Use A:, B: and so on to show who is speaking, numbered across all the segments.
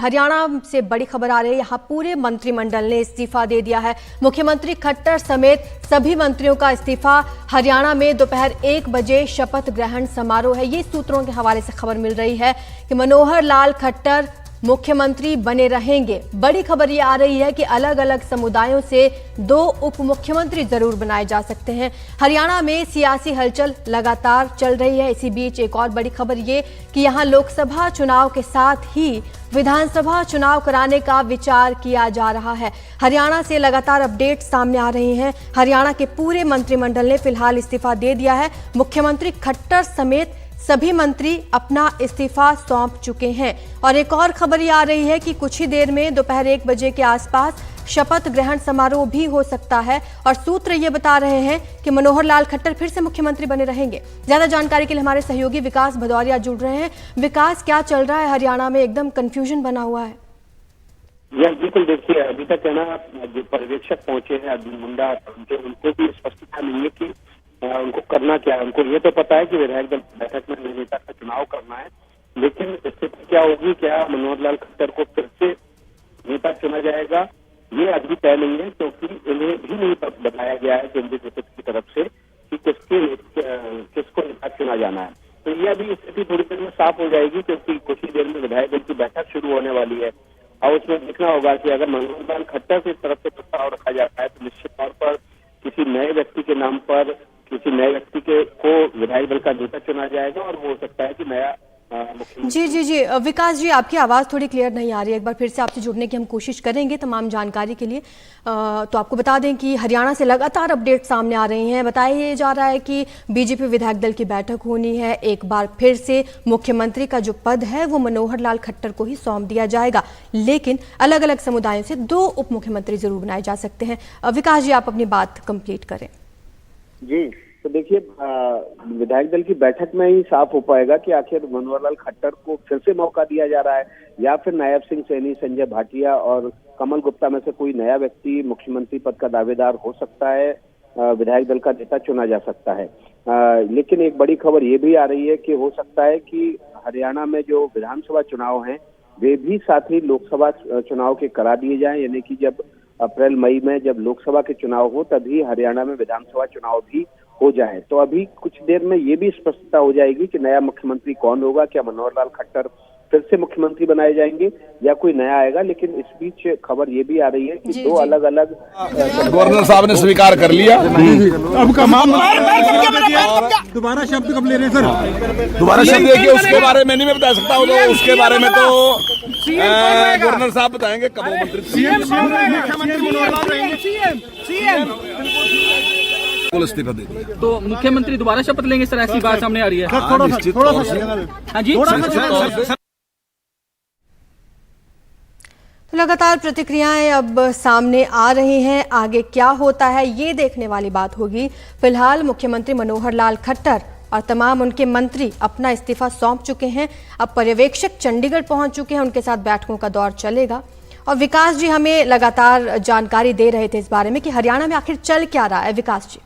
A: हरियाणा से बड़ी खबर आ रही है। यहाँ पूरे मंत्रिमंडल ने इस्तीफा दे दिया है। मुख्यमंत्री खट्टर समेत सभी मंत्रियों का इस्तीफा। हरियाणा में दोपहर 1 बजे शपथ ग्रहण समारोह है। ये सूत्रों के हवाले से खबर मिल रही है कि मनोहर लाल खट्टर मुख्यमंत्री बने रहेंगे। बड़ी खबर ये आ रही है कि अलग अलग समुदायों से 2 उप मुख्यमंत्री जरूर बनाए जा सकते हैं। हरियाणा में सियासी हलचल लगातार चल रही है। इसी बीच एक और बड़ी खबर ये कि यहां लोकसभा चुनाव के साथ ही विधानसभा चुनाव कराने का विचार किया जा रहा है। हरियाणा से लगातार अपडेट सामने आ रही हैं। हरियाणा के पूरे मंत्रिमंडल ने फिलहाल इस्तीफा दे दिया है। मुख्यमंत्री खट्टर समेत सभी मंत्री अपना इस्तीफा सौंप चुके हैं। और एक और खबर ये आ रही है कि कुछ ही देर में दोपहर 1 बजे के आसपास शपथ ग्रहण समारोह भी हो सकता है। और सूत्र ये बता रहे हैं कि मनोहर लाल खट्टर फिर से मुख्यमंत्री बने रहेंगे। ज्यादा जानकारी के लिए हमारे सहयोगी विकास भदौरिया जुड़ रहे हैं। विकास, क्या चल रहा है हरियाणा में? एकदम कंफ्यूजन बना हुआ है।
B: बिल्कुल, देखिए अभी तक है ना, जो पर्यवेक्षक पहुंचे हैं अर्जुन मुंडा, उनको भी स्पष्टता नहीं है कि उनको करना क्या है। उनको ये तो पता है कि विधायक दल की बैठक में नेता का चुनाव करना है, लेकिन स्थिति क्या होगी, क्या मनोहर लाल खट्टर को फिर से नेता चुना जाएगा, ये अभी तय नहीं है, क्योंकि इन्हें भी नहीं बताया गया है केंद्रीय नेतृत्व की तरफ से कि किसको नेता चुना जाना है। तो ये अभी स्थिति थोड़ी देर में साफ हो जाएगी, क्योंकि कुछ ही देर में विधायक दल की बैठक शुरू होने वाली है। और उसमें देखना होगा कि अगर मनोहर लाल खट्टर की तरफ से प्रस्ताव रखा जाता है तो निश्चित तौर पर किसी नए व्यक्ति के नाम पर किसी नए व्यक्ति को विधायक दल का नेता चुना जाएगा, और वो हो सकता है कि नया
A: जी विकास जी, आपकी आवाज़ थोड़ी क्लियर नहीं आ रही है। एक बार फिर से आपसे जुड़ने की हम कोशिश करेंगे तमाम जानकारी के लिए। तो आपको बता दें कि हरियाणा से लगातार अपडेट सामने आ रही हैं। बताया जा रहा है कि बीजेपी विधायक दल की बैठक होनी है। एक बार फिर से मुख्यमंत्री का जो पद है वो मनोहर लाल खट्टर को ही सौंप दिया जाएगा, लेकिन अलग अलग समुदायों से 2 उप मुख्यमंत्री जरूर बनाए जा सकते हैं। विकास जी, आप अपनी बात कंप्लीट करें।
C: जी, तो देखिए विधायक दल की बैठक में ही साफ हो पाएगा कि आखिर मनोहर लाल खट्टर को फिर से मौका दिया जा रहा है या फिर नायब सिंह सैनी, संजय भाटिया और कमल गुप्ता में से कोई नया व्यक्ति मुख्यमंत्री पद का दावेदार हो सकता है, विधायक दल का नेता चुना जा सकता है। लेकिन एक बड़ी खबर ये भी आ रही है कि हो सकता है कि हरियाणा में जो विधानसभा चुनाव हैं वे भी साथ ही लोकसभा चुनाव के करा दिए जाएं, यानी कि जब अप्रैल मई में जब लोकसभा के चुनाव हो तभी हरियाणा में विधानसभा चुनाव भी हो जाए। तो अभी कुछ देर में ये भी स्पष्टता हो जाएगी कि नया मुख्यमंत्री कौन होगा। क्या मनोहर लाल खट्टर फिर से मुख्यमंत्री बनाए जाएंगे या कोई नया आएगा। लेकिन इस बीच खबर ये भी आ रही है कि 2 अलग अलग
D: गवर्नर साहब ने स्वीकार कर लिया।
E: अब दोबारा शब्द कब ले रहे हैं सर?
D: दोबारा शब्द देखिए, उसके बारे में नहीं मैं बता सकता हूँ। तो उसके बारे में तो गवर्नर साहब बताएंगे कब वो मंत्री इस्तीफा दे दिया।
F: तो मुख्यमंत्री दोबारा शपथ लेंगे सर? ऐसी बात सामने आ रही है। हाँ जी,
A: लगातार प्रतिक्रियाएं अब सामने आ रही हैं। आगे क्या होता है ये देखने वाली बात होगी। फिलहाल मुख्यमंत्री मनोहर लाल खट्टर और तमाम उनके मंत्री अपना इस्तीफा सौंप चुके हैं। अब पर्यवेक्षक चंडीगढ़ पहुंच चुके हैं, उनके साथ बैठकों का दौर चलेगा। और विकास जी हमें लगातार जानकारी दे रहे थे इस बारे में कि हरियाणा में आखिर चल क्या रहा है। विकास जी,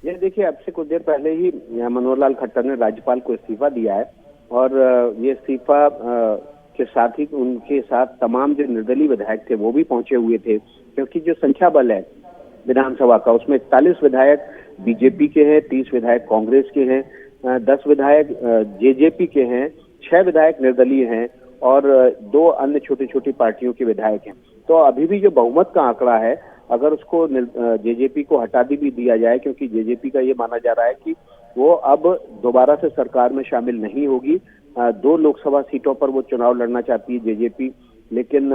C: ये देखिए, अब से कुछ देर पहले ही मनोहर लाल खट्टर ने राज्यपाल को इस्तीफा दिया है, और ये इस्तीफा के साथ ही उनके साथ तमाम जो निर्दलीय विधायक थे वो भी पहुंचे हुए थे, क्योंकि जो संख्या बल है विधानसभा का उसमें 41 विधायक बीजेपी के हैं, 30 विधायक कांग्रेस के हैं, 10 विधायक जेजेपी के हैं, 6 विधायक निर्दलीय हैं और 2 अन्य छोटी छोटी पार्टियों के विधायक हैं। तो अभी भी जो बहुमत का आंकड़ा है, अगर उसको जेजेपी को हटा भी दिया जाए, क्योंकि जेजेपी का ये माना जा रहा है कि वो अब दोबारा से सरकार में शामिल नहीं होगी। 2 लोकसभा सीटों पर वो चुनाव लड़ना चाहती है जेजेपी, लेकिन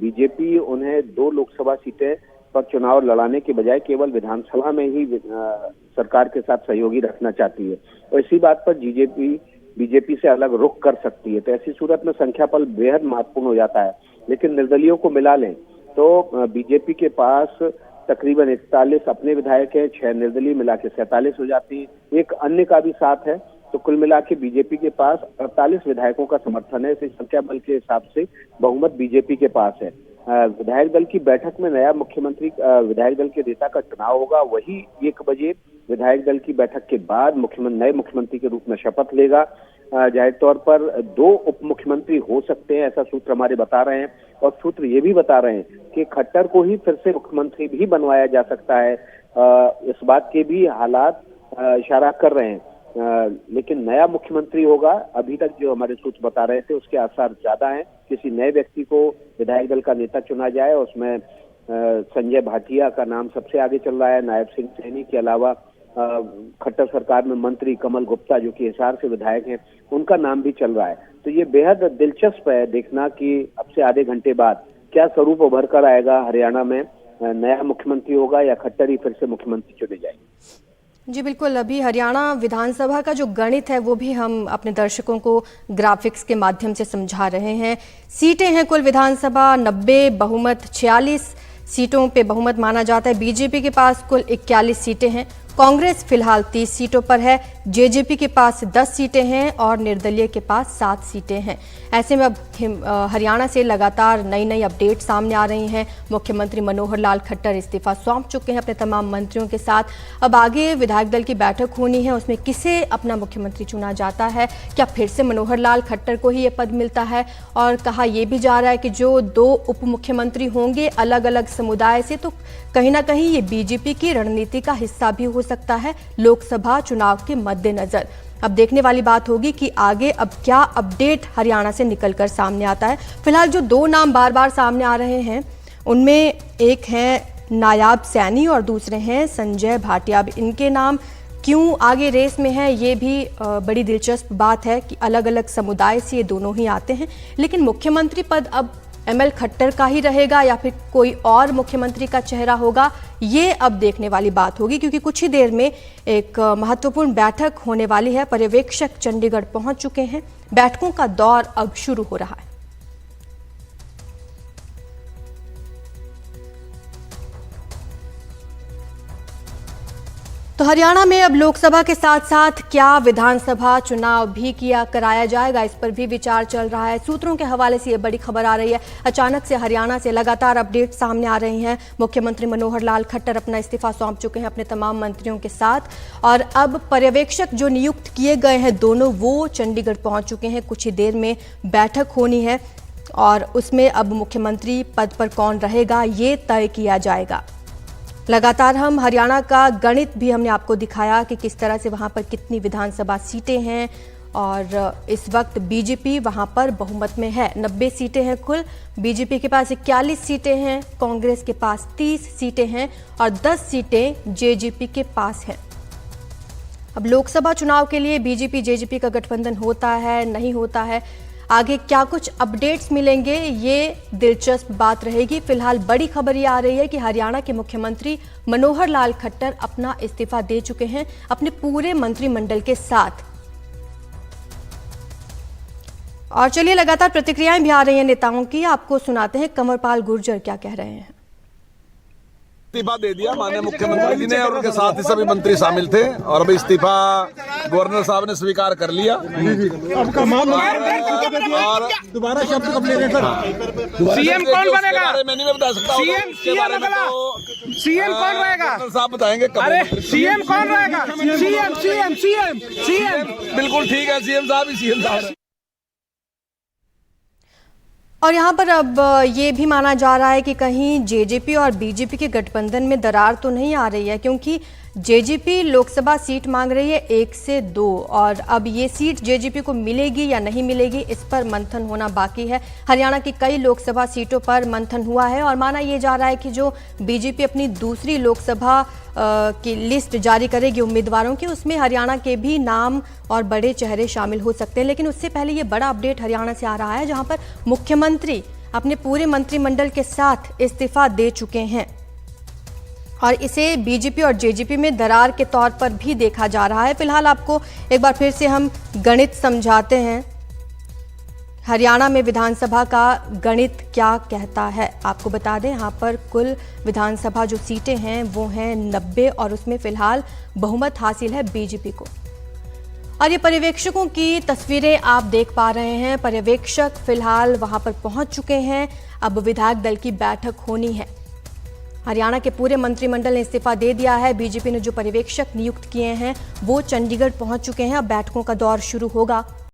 C: बीजेपी उन्हें 2 लोकसभा सीटें पर चुनाव लड़ाने के बजाय केवल विधानसभा में ही सरकार के साथ सहयोगी रखना चाहती है। और इसी बात पर बीजेपी से अलग रुख कर सकती है। तो ऐसी सूरत में संख्या बल बेहद महत्वपूर्ण हो जाता है। लेकिन निर्दलीयों को मिला लें तो बीजेपी के पास तकरीबन 41 अपने विधायक हैं, 6 निर्दलीय मिला के 47 हो जाती है, एक अन्य का भी साथ है। तो कुल मिला के बीजेपी के पास 48 विधायकों का समर्थन है। इस संख्या बल के हिसाब से बहुमत बीजेपी के पास है। विधायक दल की बैठक में नया मुख्यमंत्री विधायक दल के नेता का चुनाव होगा। वही 1 बजे विधायक दल की बैठक के बाद नए मुख्यमंत्री के रूप में शपथ लेगा। जाहिर तौर पर 2 उप मुख्यमंत्री हो सकते हैं, ऐसा सूत्र हमारे बता रहे हैं। और सूत्र ये भी बता रहे हैं कि खट्टर को ही फिर से मुख्यमंत्री भी बनवाया जा सकता है। इस बात के भी हालात इशारा कर रहे हैं। लेकिन नया मुख्यमंत्री होगा, अभी तक जो हमारे सूत्र बता रहे थे उसके आसार ज्यादा हैं। किसी नए व्यक्ति को विधायक दल का नेता चुना जाए, उसमें संजय भाटिया का नाम सबसे आगे चल रहा है। नायब सिंह सैनी के अलावा खट्टर सरकार में मंत्री कमल गुप्ता, जो कि हिसार से विधायक हैं, उनका नाम भी चल रहा है। तो ये बेहद दिलचस्प है देखना कि अब से आधे घंटे बाद क्या स्वरूप उभर कर आएगा। हरियाणा में नया मुख्यमंत्री होगा या खट्टर ही फिर से मुख्यमंत्री चुने जाएंगे।
A: जी बिल्कुल, अभी हरियाणा विधानसभा का जो गणित है वो भी हम अपने दर्शकों को ग्राफिक्स के माध्यम से समझा रहे हैं। सीटें हैं कुल विधानसभा 90, बहुमत 46 सीटों पे बहुमत माना जाता है। बीजेपी के पास कुल 41 सीटें हैं, कांग्रेस फिलहाल 30 सीटों पर है, जेजेपी के पास 10 सीटें हैं और निर्दलीय के पास 7 सीटें हैं। ऐसे में अब हरियाणा से लगातार नई नई अपडेट सामने आ रही हैं। मुख्यमंत्री मनोहर लाल खट्टर इस्तीफा सौंप चुके हैं अपने तमाम मंत्रियों के साथ। अब आगे विधायक दल की बैठक होनी है, उसमें किसे अपना मुख्यमंत्री चुना जाता है, क्या फिर से मनोहर लाल खट्टर को ही ये पद मिलता है? और कहा यह भी जा रहा है कि जो 2 उप मुख्यमंत्री होंगे अलग अलग समुदाय से, तो कहीं ना कहीं ये बीजेपी की रणनीति का हिस्सा भी हो सकता है लोकसभा चुनाव के मद्देनजर। अब देखने वाली बात होगी कि आगे अब क्या अपडेट हरियाणा से निकलकर सामने आता है। फिलहाल जो 2 नाम बार बार सामने आ रहे हैं उनमें एक हैं नायब सैनी और दूसरे हैं संजय भाटिया। अब इनके नाम क्यों आगे रेस में है, ये भी बड़ी दिलचस्प बात है कि अलग अलग समुदाय से ये दोनों ही आते हैं। लेकिन मुख्यमंत्री पद अब एमएल खट्टर का ही रहेगा या फिर कोई और मुख्यमंत्री का चेहरा होगा, ये अब देखने वाली बात होगी, क्योंकि कुछ ही देर में एक महत्वपूर्ण बैठक होने वाली है। पर्यवेक्षक चंडीगढ़ पहुंच चुके हैं, बैठकों का दौर अब शुरू हो रहा है। तो हरियाणा में अब लोकसभा के साथ साथ क्या विधानसभा चुनाव भी कराया जाएगा, इस पर भी विचार चल रहा है। सूत्रों के हवाले से ये बड़ी खबर आ रही है। अचानक से हरियाणा से लगातार अपडेट सामने आ रही हैं। मुख्यमंत्री मनोहर लाल खट्टर अपना इस्तीफा सौंप चुके हैं अपने तमाम मंत्रियों के साथ, और अब पर्यवेक्षक जो नियुक्त किए गए हैं दोनों, वो चंडीगढ़ पहुंच चुके हैं। कुछ ही देर में बैठक होनी है और उसमें अब मुख्यमंत्री पद पर कौन रहेगा ये तय किया जाएगा। लगातार हम हरियाणा का गणित भी हमने आपको दिखाया कि किस तरह से वहां पर कितनी विधानसभा सीटें हैं, और इस वक्त बीजेपी वहां पर बहुमत में है। 90 सीटें हैं कुल, बीजेपी के पास 41 सीटें हैं, कांग्रेस के पास 30 सीटें हैं और 10 सीटें जेजेपी के पास हैं। अब लोकसभा चुनाव के लिए बीजेपी जेजेपी का गठबंधन होता है नहीं होता है, आगे क्या कुछ अपडेट्स मिलेंगे, ये दिलचस्प बात रहेगी। फिलहाल बड़ी खबर ये आ रही है कि हरियाणा के मुख्यमंत्री मनोहर लाल खट्टर अपना इस्तीफा दे चुके हैं अपने पूरे मंत्रिमंडल के साथ। और चलिए लगातार प्रतिक्रियाएं भी आ रही हैं नेताओं की, आपको सुनाते हैं कंवरपाल गुर्जर क्या कह रहे हैं।
D: इस्तीफा दे दिया माननीय मुख्यमंत्री जी ने और उनके साथ ही सभी मंत्री शामिल थे, और अभी इस्तीफा गवर्नर साहब ने स्वीकार कर लिया।
E: आपका और दोबारा शब्द कब ले रहे सर?
F: सीएम कौन बनेगा?
D: मैं नहीं बता सकता हूँ इसके बारे में, तो
F: सीएम कौन रहेगा?
D: गवर्नर साहब बताएंगे।
F: अरे सीएम कौन रहेगा? सीएम
D: बिल्कुल ठीक है, सीएम साहब ही सीएम साहब।
A: और यहाँ पर अब ये भी माना जा रहा है कि कहीं जेजेपी और बीजेपी के गठबंधन में दरार तो नहीं आ रही है, क्योंकि जेजेपी लोकसभा सीट मांग रही है 1 से 2, और अब ये सीट जेजेपी को मिलेगी या नहीं मिलेगी इस पर मंथन होना बाकी है। हरियाणा की कई लोकसभा सीटों पर मंथन हुआ है और माना ये जा रहा है कि जो बीजेपी अपनी दूसरी लोकसभा की लिस्ट जारी करेगी उम्मीदवारों की, उसमें हरियाणा के भी नाम और बड़े चेहरे शामिल हो सकते हैं। लेकिन उससे पहले ये बड़ा अपडेट हरियाणा से आ रहा है, जहां पर मुख्यमंत्री अपने पूरे मंत्रिमंडल के साथ इस्तीफा दे चुके हैं और इसे बीजेपी और जेजेपी में दरार के तौर पर भी देखा जा रहा है। फिलहाल आपको एक बार फिर से हम गणित समझाते हैं, हरियाणा में विधानसभा का गणित क्या कहता है। आपको बता दें यहाँ पर कुल विधानसभा जो सीटें हैं वो हैं 90 और उसमें फिलहाल बहुमत हासिल है बीजेपी को। और ये पर्यवेक्षकों की तस्वीरें आप देख पा रहे हैं, पर्यवेक्षक फिलहाल वहां पर पहुंच चुके हैं। अब विधायक दल की बैठक होनी है। हरियाणा के पूरे मंत्रिमंडल ने इस्तीफा दे दिया है। बीजेपी ने जो पर्यवेक्षक नियुक्त किए हैं वो चंडीगढ़ पहुंच चुके हैं। अब बैठकों का दौर शुरू होगा।